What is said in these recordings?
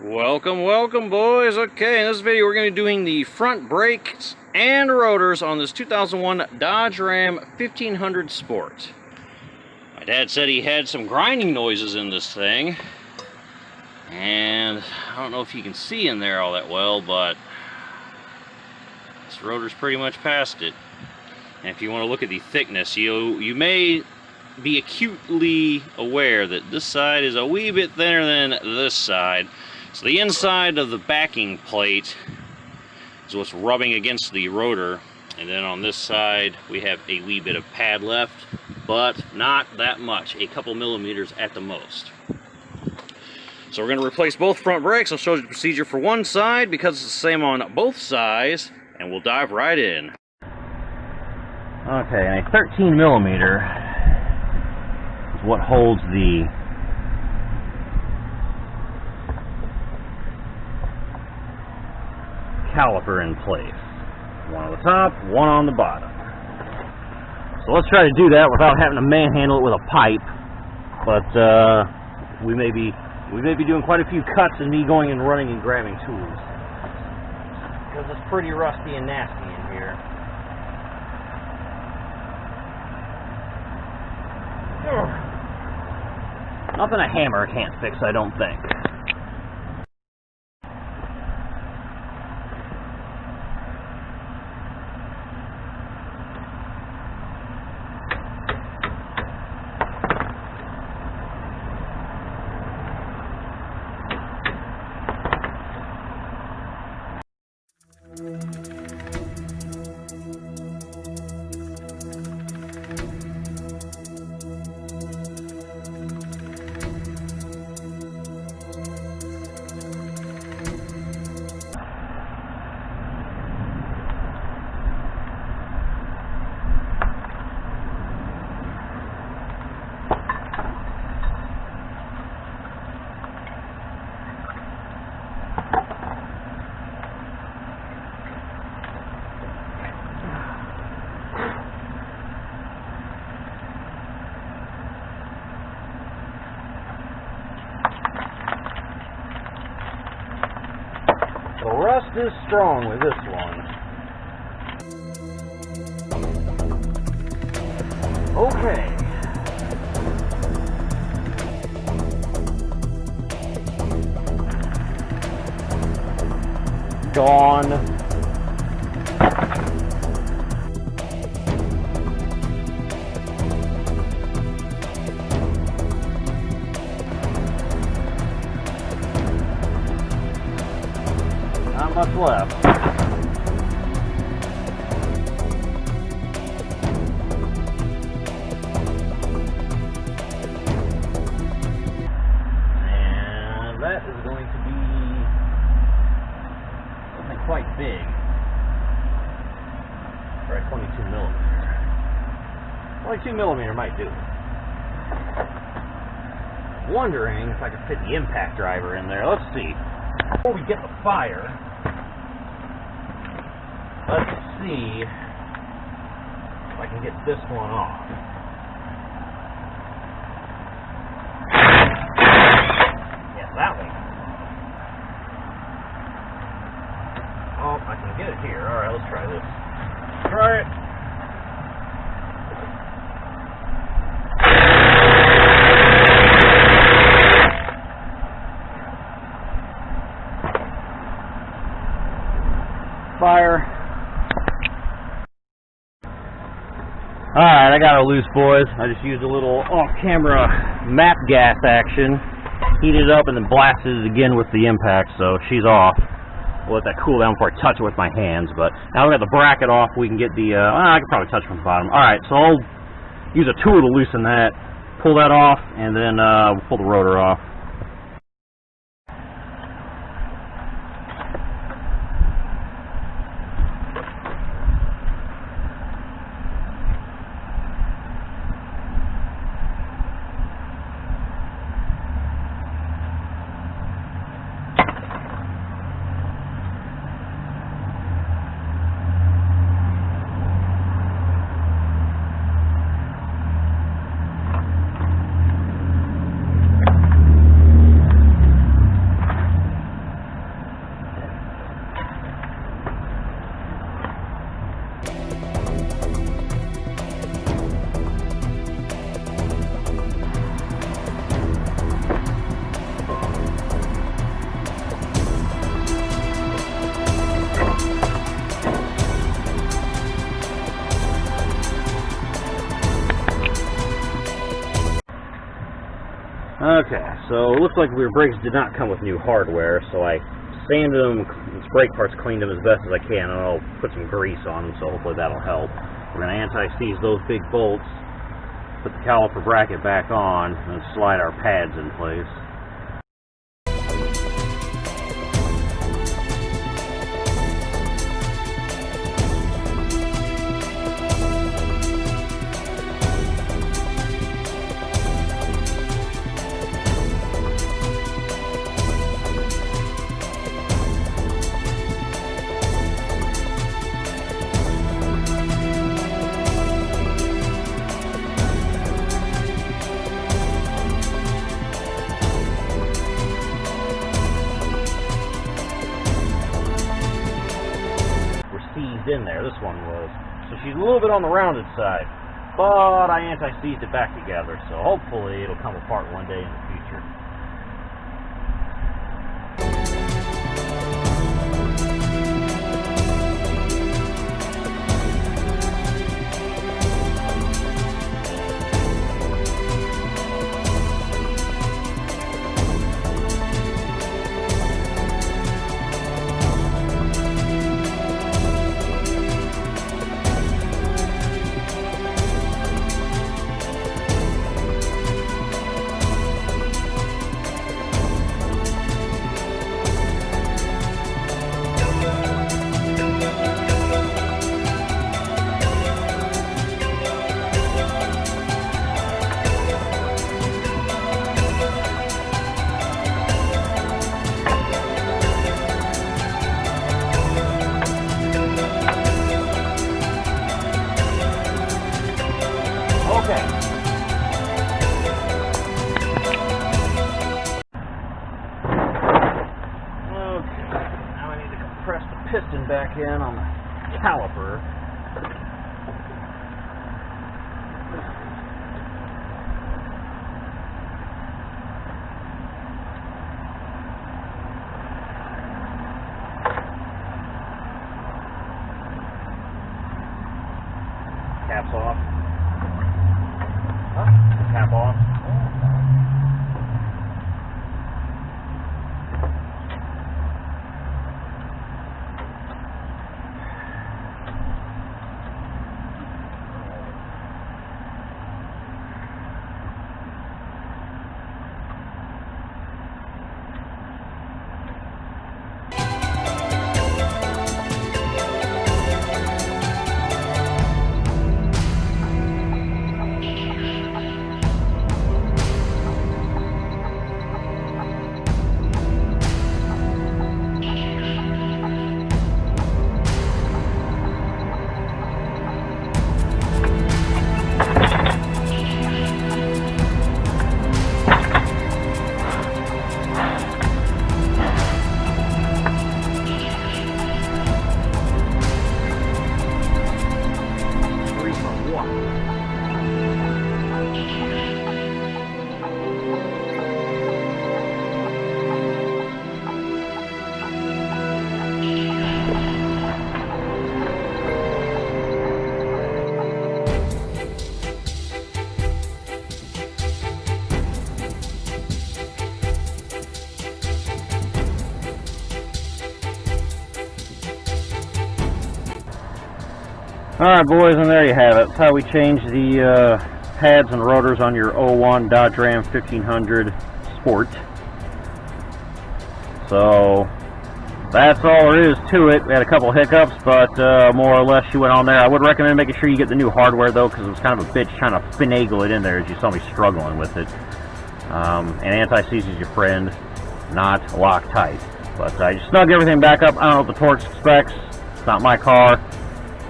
Welcome boys. Okay, in this video we're going to be doing the front brakes and rotors on this 2001 Dodge Ram 1500 Sport. My dad said he had some grinding noises in this thing, and I don't know if you can see in there all that well, but this rotor's pretty much past it. And if you want to look at the thickness, you may be acutely aware that this side is a wee bit thinner than this side. So the inside of the backing plate is what's rubbing against the rotor, and then on this side we have a wee bit of pad left, but not that much, a couple millimeters at the most. So we're going to replace both front brakes. I'll show you the procedure for one side because it's the same on both sides, and we'll dive right in. Okay, and a 13 millimeter is what holds the caliper in place. One on the top, one on the bottom. So let's try to do that without having to manhandle it with a pipe. But we may be doing quite a few cuts and me going and running and grabbing tools, because it's pretty rusty and nasty in here. Nothing a hammer can't fix, I don't think. The rust is strong with this one. Okay. Gone. Not much left. And that is going to be something quite big. Right, 22 millimeter. 22 millimeter might do. Wondering if I could fit the impact driver in there. Let's see. Before we get the fire, let's see if I can get this one off. Yes, that one. Oh, I can get it here. Alright, let's try this. Try it. Fire. Alright, I got her loose, boys. I just used a little off-camera map gas action. Heated it up and then blasted it again with the impact, so she's off. We'll let that cool down before I touch it with my hands. But now we got the bracket off, we can get the, I can probably touch it from the bottom. Alright, so I'll use a tool to loosen that, pull that off, and then we'll pull the rotor off. Okay, so it looks like your brakes did not come with new hardware, so I sanded them, these brake parts, cleaned them as best as I can, and I'll put some grease on them, so hopefully that'll help. We're going to anti-seize those big bolts, put the caliper bracket back on, and slide our pads in place. In there, this one was. So she's a little bit on the rounded side, but I anti-seized it back together, so hopefully it'll come apart one day in the future. Piston back in on the caliper. Caps off. Cap off. Alright boys, and there you have it. That's how we change the pads and rotors on your 01 Dodge Ram 1500 Sport. So that's all there is to it. We had a couple hiccups, but more or less she went on there. I would recommend making sure you get the new hardware though, because it was kind of a bitch trying to finagle it in there as you saw me struggling with it. And anti-seize is your friend, not Loctite. But I just snug everything back up. I don't know what the torque specs. It's not my car.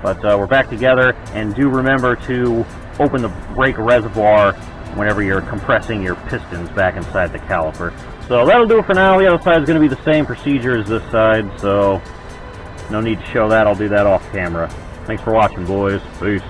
But we're back together, and do remember to open the brake reservoir whenever you're compressing your pistons back inside the caliper. So that'll do it for now. The other side is going to be the same procedure as this side, so no need to show that. I'll do that off camera. Thanks for watching, boys. Peace.